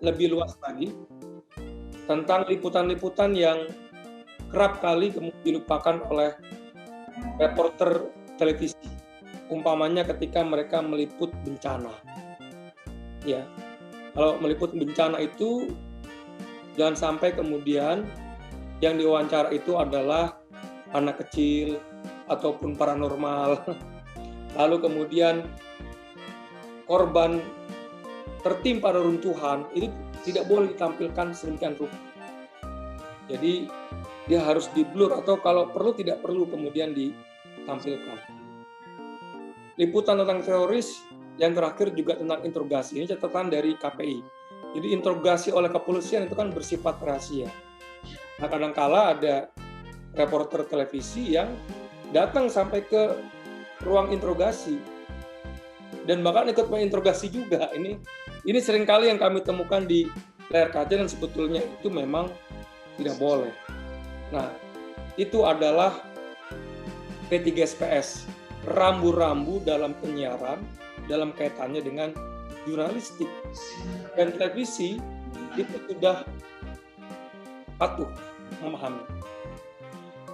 lebih luas lagi tentang liputan-liputan yang kerap kali kemudian dilupakan oleh reporter televisi umpamanya ketika mereka meliput bencana. Ya. Kalau meliput bencana itu jangan sampai kemudian yang diwawancara itu adalah anak kecil ataupun paranormal. Lalu kemudian korban tertimpa reruntuhan itu tidak boleh ditampilkan sedemikian rupa. Jadi dia harus di-blur atau kalau perlu tidak perlu kemudian ditampilkan. Liputan tentang teroris yang terakhir juga tentang interogasi. Ini catatan dari KPI. Jadi interogasi oleh kepolisian itu kan bersifat rahasia. Nah, kadangkala ada reporter televisi yang datang sampai ke ruang interogasi dan bahkan ikut menginterogasi juga. Ini seringkali yang kami temukan di layar kaca dan sebetulnya itu memang tidak boleh. Nah, itu adalah P3SPS, rambu-rambu dalam penyiaran dalam kaitannya dengan jurnalistik. Dan televisi itu sudah patuh memahami.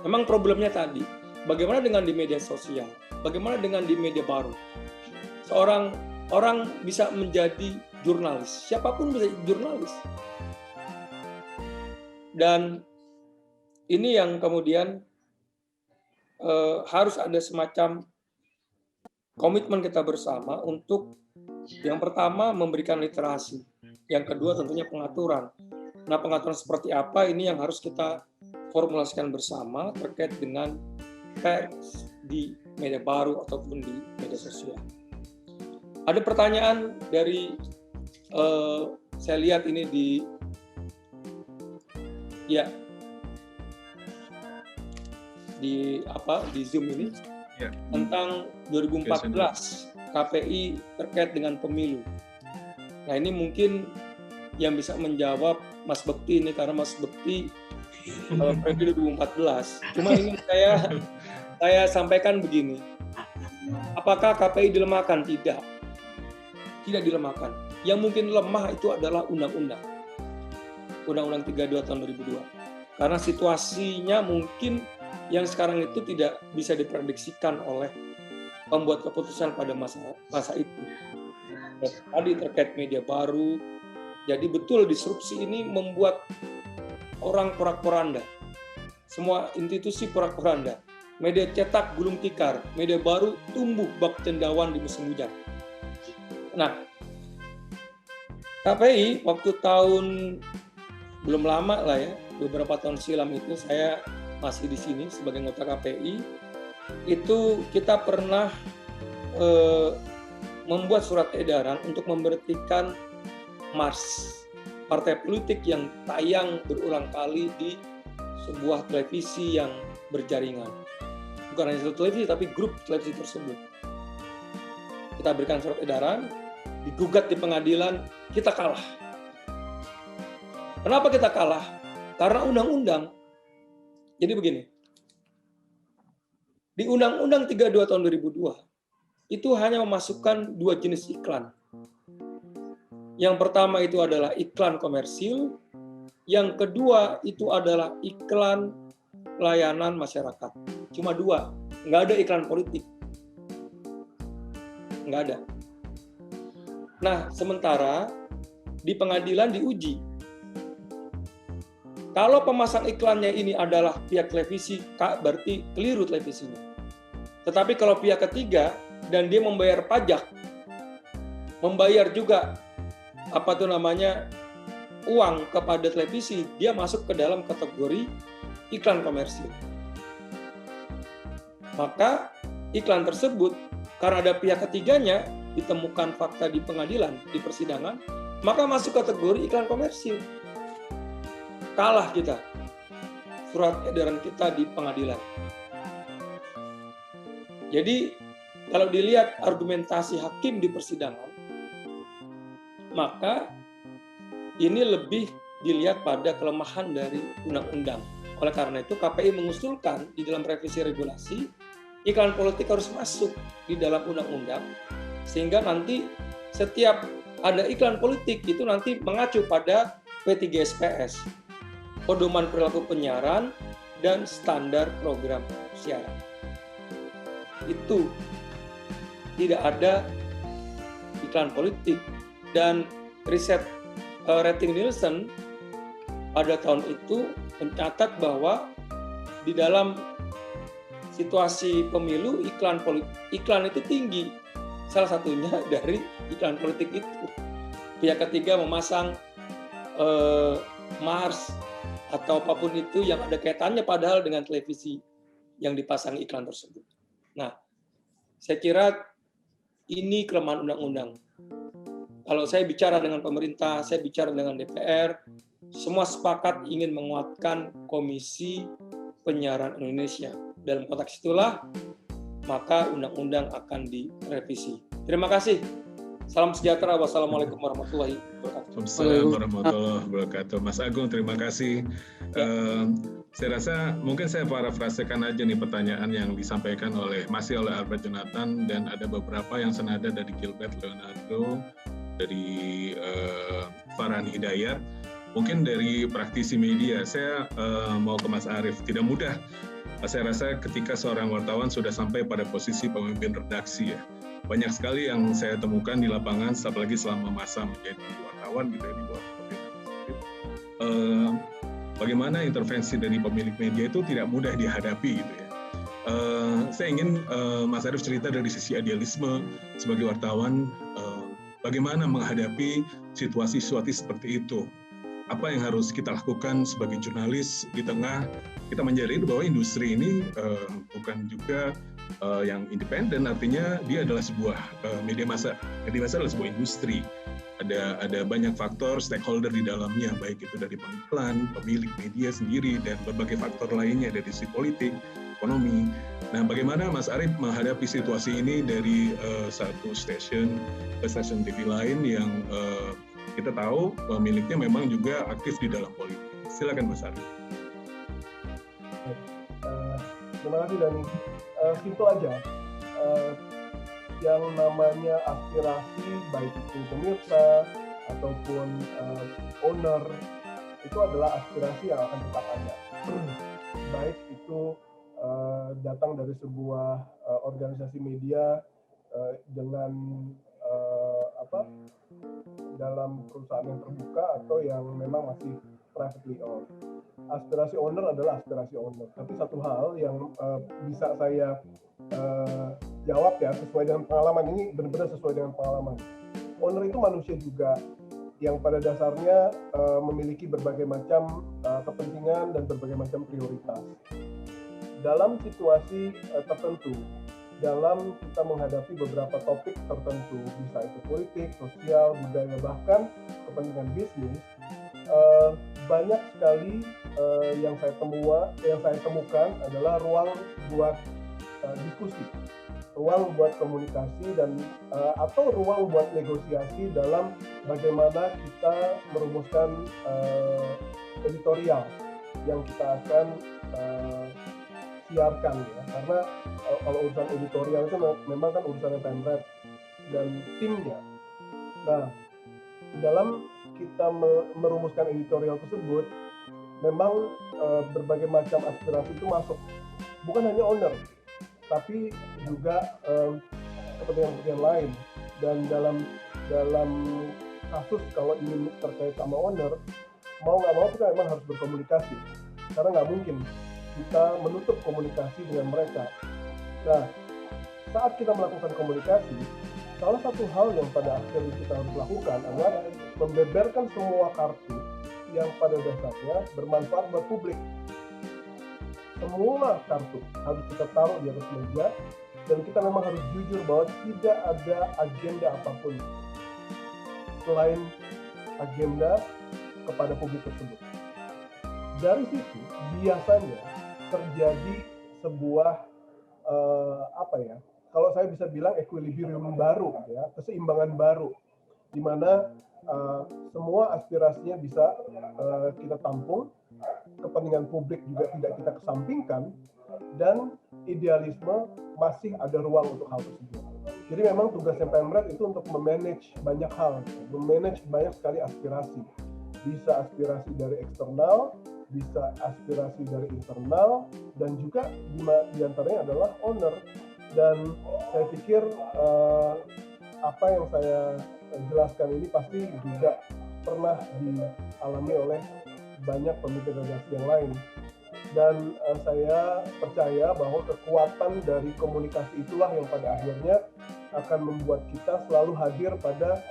Memang problemnya tadi, bagaimana dengan di media sosial? Bagaimana dengan di media baru? Seorang orang bisa menjadi jurnalis, siapapun bisa jadi jurnalis. Dan ini yang kemudian harus ada semacam komitmen kita bersama untuk yang pertama memberikan literasi, yang kedua tentunya pengaturan. Nah, pengaturan seperti apa ini yang harus kita formulasikan bersama terkait dengan pers di media baru ataupun di media sosial. Ada pertanyaan dari saya lihat ini di Zoom ini tentang 2014 KPI terkait dengan pemilu. Nah, ini mungkin yang bisa menjawab Mas Bekti ini karena Mas Bekti periode 2014. Cuma ini saya sampaikan begini. Apakah KPI dilemahkan? Tidak dilemahkan. Yang mungkin lemah itu adalah Undang-Undang 32 tahun 2002. Karena situasinya mungkin yang sekarang itu tidak bisa diprediksikan oleh pembuat keputusan pada masa itu. Tadi terkait media baru, jadi betul disrupsi ini membuat orang porak-poranda. Semua institusi porak-poranda. Media cetak gulung tikar, media baru tumbuh bak cendawan di musim hujan. Nah, KPI waktu tahun belum lama lah ya, beberapa tahun silam itu saya masih di sini sebagai anggota KPI, itu kita pernah membuat surat edaran untuk memberhentikan Mars, partai politik yang tayang berulang kali di sebuah televisi yang berjaringan. Bukan hanya satu televisi, tapi grup televisi tersebut. Kita berikan surat edaran, digugat di pengadilan, kita kalah. Kenapa kita kalah? Karena undang-undang. Jadi begini, di Undang-Undang 32 tahun 2002, itu hanya memasukkan 2 jenis iklan. Yang pertama itu adalah iklan komersil, yang kedua itu adalah iklan layanan masyarakat. Cuma 2, nggak ada iklan politik. Nggak ada. Nah, sementara di pengadilan diuji. Kalau pemasang iklannya ini adalah pihak televisi, berarti keliru televisinya. Tetapi kalau pihak ketiga dan dia membayar pajak, membayar juga uang kepada televisi, dia masuk ke dalam kategori iklan komersil. Maka iklan tersebut karena ada pihak ketiganya ditemukan fakta di pengadilan, di persidangan, maka masuk kategori iklan komersil. Kalah kita, surat edaran kita di pengadilan. Jadi kalau dilihat argumentasi hakim di persidangan, maka ini lebih dilihat pada kelemahan dari undang-undang. Oleh karena itu KPI mengusulkan di dalam revisi regulasi, iklan politik harus masuk di dalam undang-undang, sehingga nanti setiap ada iklan politik itu nanti mengacu pada P3SPS, pedoman perilaku penyiaran dan standar program siaran. Itu tidak ada iklan politik. Dan riset rating Nielsen pada tahun itu mencatat bahwa di dalam situasi pemilu iklan itu tinggi. Salah satunya dari iklan politik itu. Pihak ketiga memasang Mars atau apapun itu yang ada kaitannya padahal dengan televisi yang dipasang iklan tersebut. Nah, saya kira ini kelemahan undang-undang. Kalau saya bicara dengan pemerintah, saya bicara dengan DPR, semua sepakat ingin menguatkan Komisi Penyiaran Indonesia. Dalam konteks itulah, maka undang-undang akan direvisi. Terima kasih. Salam sejahtera. Wassalamualaikum warahmatullahi wabarakatuh. Assalamualaikum warahmatullahi wabarakatuh. Mas Agung, terima kasih. Saya rasa mungkin saya parafrasekan aja nih pertanyaan yang disampaikan masih oleh Albert Jonathan, dan ada beberapa yang senada dari Gilbert Leonardo, dari Farhan Hidayat, mungkin dari praktisi media. Saya mau ke Mas Arief. Tidak mudah, saya rasa, ketika seorang wartawan sudah sampai pada posisi pemimpin redaksi ya. Banyak sekali yang saya temukan di lapangan, apalagi selama masa menjadi wartawan gitu ya, di bawah kepemimpinan Mas Arief. Bagaimana intervensi dari pemilik media itu tidak mudah dihadapi gitu ya. Saya ingin Mas Arief cerita dari sisi idealisme sebagai wartawan, bagaimana menghadapi situasi-situasi seperti itu. Apa yang harus kita lakukan sebagai jurnalis di tengah kita menjadi bahwa industri ini bukan juga yang independen, artinya dia adalah sebuah media massa. Media massa adalah sebuah industri. Ada banyak faktor stakeholder di dalamnya, baik itu dari pengiklan, pemilik media sendiri, dan berbagai faktor lainnya dari sisi politik, ekonomi. Nah, bagaimana Mas Arief menghadapi situasi ini dari satu stasiun ke stasiun TV lain yang kita tahu pemiliknya memang juga aktif di dalam politik. Silakan Mas Arief. Terima kasih Dani. Simple aja. Yang namanya aspirasi, baik itu pemirsa ataupun owner, itu adalah aspirasi yang akan tetap ada. Baik itu datang dari sebuah organisasi media dengan dalam perusahaan yang terbuka atau yang memang masih privately owned. Aspirasi owner adalah aspirasi owner. Tapi satu hal yang bisa saya jawab ya, sesuai dengan pengalaman, ini benar-benar sesuai dengan pengalaman. Owner itu manusia juga yang pada dasarnya memiliki berbagai macam kepentingan dan berbagai macam prioritas. Dalam situasi tertentu, dalam kita menghadapi beberapa topik tertentu, bisa itu politik, sosial, budaya, bahkan kepentingan bisnis, banyak sekali yang saya temukan adalah ruang buat diskusi, ruang buat komunikasi, dan atau ruang buat negosiasi dalam bagaimana kita merumuskan editorial yang kita akan siarkan ya. Karena kalau urusan editorial itu memang kan urusan Pemret dan timnya. Nah, dalam kita merumuskan editorial tersebut, memang berbagai macam aspirasi itu masuk. Bukan hanya owner, tapi juga kepentingan-kepentingan lain. Dan dalam kasus kalau ini terkait sama owner, mau nggak mau kita memang harus berkomunikasi. Karena nggak mungkin kita menutup komunikasi dengan mereka. Nah, saat kita melakukan komunikasi, salah satu hal yang pada akhirnya kita harus lakukan adalah membeberkan semua kartu yang pada dasarnya bermanfaat buat publik. Semua kartu harus kita taruh di atas meja, dan kita memang harus jujur bahwa tidak ada agenda apapun selain agenda kepada publik tersebut. Dari situ biasanya terjadi sebuah kalau saya bisa bilang equilibrium baru ya, keseimbangan baru, di mana semua aspirasinya bisa kita tampung, kepentingan publik juga tidak kita kesampingkan, dan idealisme masih ada ruang untuk hal tersebut. Jadi memang tugasnya Pemret itu untuk memanage banyak hal, memanage banyak sekali aspirasi. Bisa aspirasi dari eksternal, bisa aspirasi dari internal, dan juga di antaranya adalah owner. Dan saya pikir apa yang saya jelaskan ini pasti juga pernah dialami oleh banyak pemimpin redaksi yang lain. Dan saya percaya bahwa kekuatan dari komunikasi itulah yang pada akhirnya akan membuat kita selalu hadir pada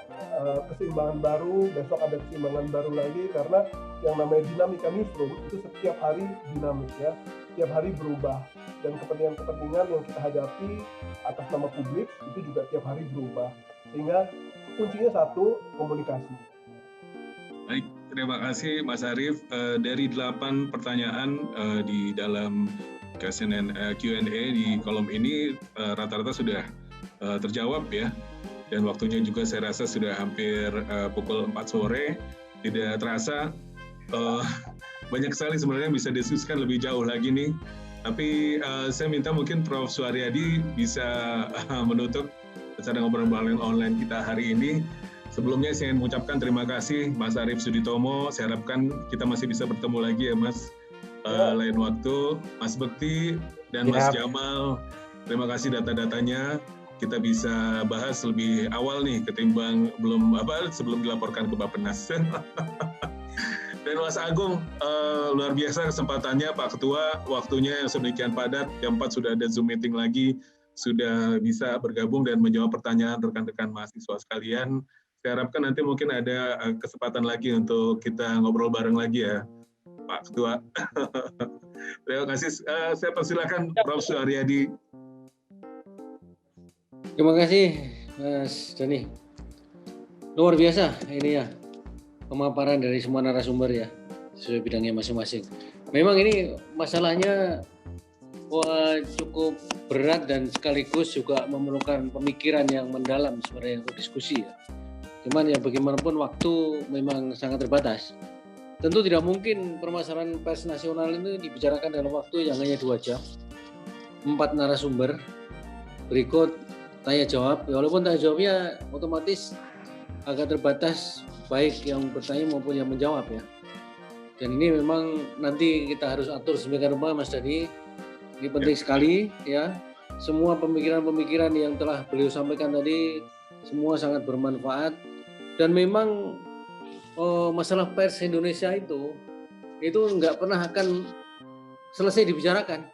keseimbangan baru, besok ada keseimbangan baru lagi, karena yang namanya dinamika newsroom itu setiap hari dinamik ya, setiap hari berubah, dan kepentingan-kepentingan yang kita hadapi atas nama publik itu juga tiap hari berubah, sehingga kuncinya satu, komunikasi. Baik, terima kasih Mas Arief. Dari 8 pertanyaan di dalam Q&A di kolom ini rata-rata sudah terjawab ya, dan waktunya juga saya rasa sudah hampir pukul 4 sore. Tidak terasa banyak sekali sebenarnya bisa diskusikan lebih jauh lagi nih, tapi saya minta mungkin Prof. Suharyadi bisa menutup acara ngobrol-ngobrol online kita hari ini. Sebelumnya saya ingin mengucapkan terima kasih Mas Arief Suditomo. Saya harapkan kita masih bisa bertemu lagi ya Mas lain waktu. Mas Bekti dan Mas Jamal, terima kasih data-datanya. Kita bisa bahas lebih awal nih ketimbang sebelum dilaporkan ke Bappenas. Dan Mas Agung, luar biasa kesempatannya Pak Ketua, waktunya yang sedemikian padat, jam 4 sudah ada Zoom meeting lagi, sudah bisa bergabung dan menjawab pertanyaan rekan-rekan mahasiswa sekalian. Saya harapkan nanti mungkin ada kesempatan lagi untuk kita ngobrol bareng lagi ya, Pak Ketua. Terima kasih. Saya persilakan Prof. Suharyadi. Terima kasih Mas Dani. Luar biasa ini ya, pemaparan dari semua narasumber ya, sesuai bidangnya masing-masing. Memang ini masalahnya cukup berat dan sekaligus juga memerlukan pemikiran yang mendalam sebenarnya untuk diskusi ya. Cuman ya bagaimanapun waktu memang sangat terbatas. Tentu tidak mungkin permasalahan pers nasional ini dibicarakan dalam waktu yang hanya 2 jam. 4 narasumber, berikut tanya jawab, walaupun tanya jawabnya otomatis agak terbatas, baik yang bertanya maupun yang menjawab ya. Dan ini memang nanti kita harus atur sedemikian rupa Mas Dani. Ini penting sekali ya. Semua pemikiran-pemikiran yang telah beliau sampaikan tadi semua sangat bermanfaat. Dan memang masalah pers Indonesia itu nggak pernah akan selesai dibicarakan.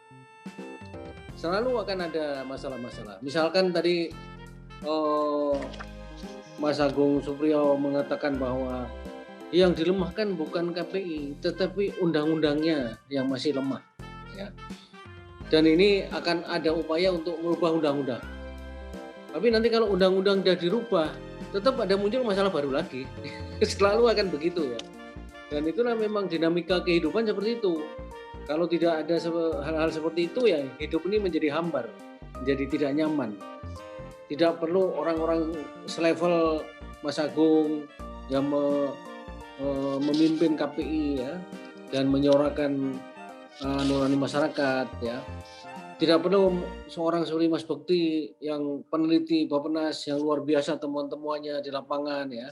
Selalu akan ada masalah-masalah. Misalkan tadi Mas Agung Supriyo mengatakan bahwa yang dilemahkan bukan KPI, tetapi undang-undangnya yang masih lemah. Ya. Dan ini akan ada upaya untuk merubah undang-undang. Tapi nanti kalau undang-undang sudah dirubah, tetap ada muncul masalah baru lagi. Selalu akan begitu ya. Dan itulah memang dinamika kehidupan seperti itu. Kalau tidak ada hal-hal seperti itu ya hidup ini menjadi hambar, menjadi tidak nyaman. Tidak perlu orang-orang selevel Mas Agung yang memimpin KPI ya dan menyuarakan nurani masyarakat ya. Tidak perlu seorang seperti Mas Bekti yang peneliti Bappenas yang luar biasa temuan-temuannya di lapangan ya.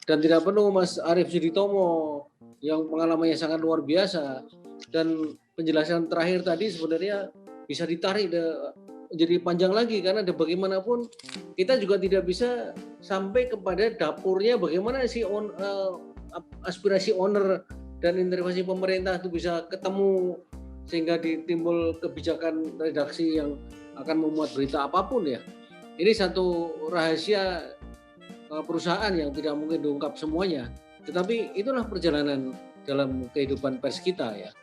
Dan tidak perlu Mas Arief Suditomo yang pengalamannya sangat luar biasa. Dan penjelasan terakhir tadi sebenarnya bisa ditarik jadi panjang lagi, karena bagaimanapun kita juga tidak bisa sampai kepada dapurnya bagaimana si aspirasi owner dan intervensi pemerintah itu bisa ketemu sehingga ditimbul kebijakan redaksi yang akan memuat berita apapun ya. Ini satu rahasia perusahaan yang tidak mungkin diungkap semuanya. Tetapi itulah perjalanan dalam kehidupan pers kita ya.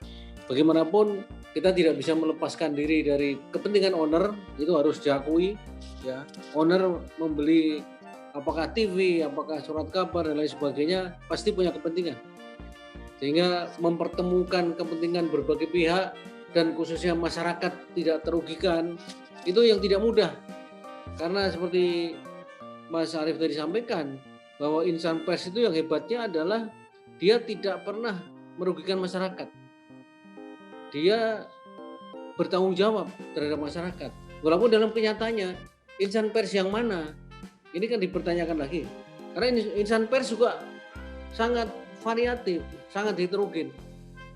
Bagaimanapun kita tidak bisa melepaskan diri dari kepentingan owner, itu harus diakui ya. Owner membeli apakah TV, apakah surat kabar dan lain sebagainya pasti punya kepentingan. Sehingga mempertemukan kepentingan berbagai pihak dan khususnya masyarakat tidak terugikan itu yang tidak mudah. Karena seperti Mas Arief tadi sampaikan bahwa insan pers itu yang hebatnya adalah dia tidak pernah merugikan masyarakat. Dia bertanggung jawab terhadap masyarakat. Walaupun dalam kenyataannya insan pers yang mana? Ini kan dipertanyakan lagi. Karena insan pers juga sangat variatif, sangat heterogen.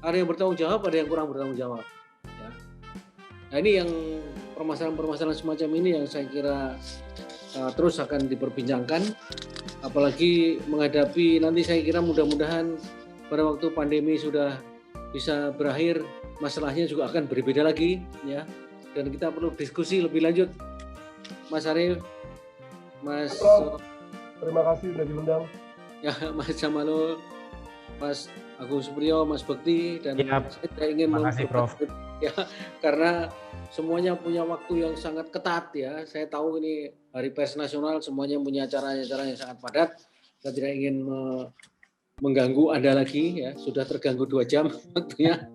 Ada yang bertanggung jawab, ada yang kurang bertanggung jawab. Ya. Nah ini yang permasalahan-permasalahan semacam ini yang saya kira terus akan diperbincangkan, apalagi menghadapi nanti saya kira mudah-mudahan pada waktu pandemi sudah bisa berakhir, masalahnya juga akan berbeda lagi ya, dan kita perlu diskusi lebih lanjut. Mas Arief, Mas terima kasih sudah diundang. Ya, Mas Jamalo, Mas Agung Supriyo, Mas Bekti, dan saya tidak ingin ya, karena semuanya punya waktu yang sangat ketat ya. Saya tahu ini Hari Pers Nasional, semuanya punya acara-acara yang sangat padat. Saya tidak ingin mengganggu Anda lagi ya, sudah terganggu 2 jam waktunya.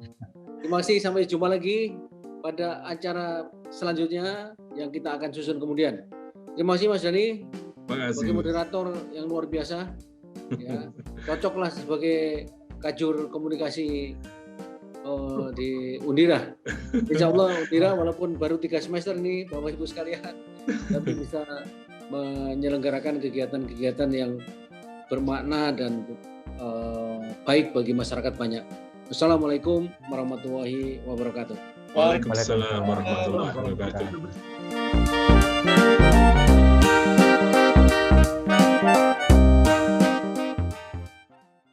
Terima kasih, sampai jumpa lagi pada acara selanjutnya yang kita akan susun kemudian. Terima kasih Mas Dhani, sebagai moderator yang luar biasa. Ya, cocoklah sebagai kajur komunikasi di Undira. Insya Allah Undira walaupun baru 3 semester nih Bapak Ibu sekalian, tapi bisa menyelenggarakan kegiatan-kegiatan yang bermakna dan baik bagi masyarakat banyak. Assalamualaikum warahmatullahi wabarakatuh. Waalaikumsalam warahmatullahi wabarakatuh.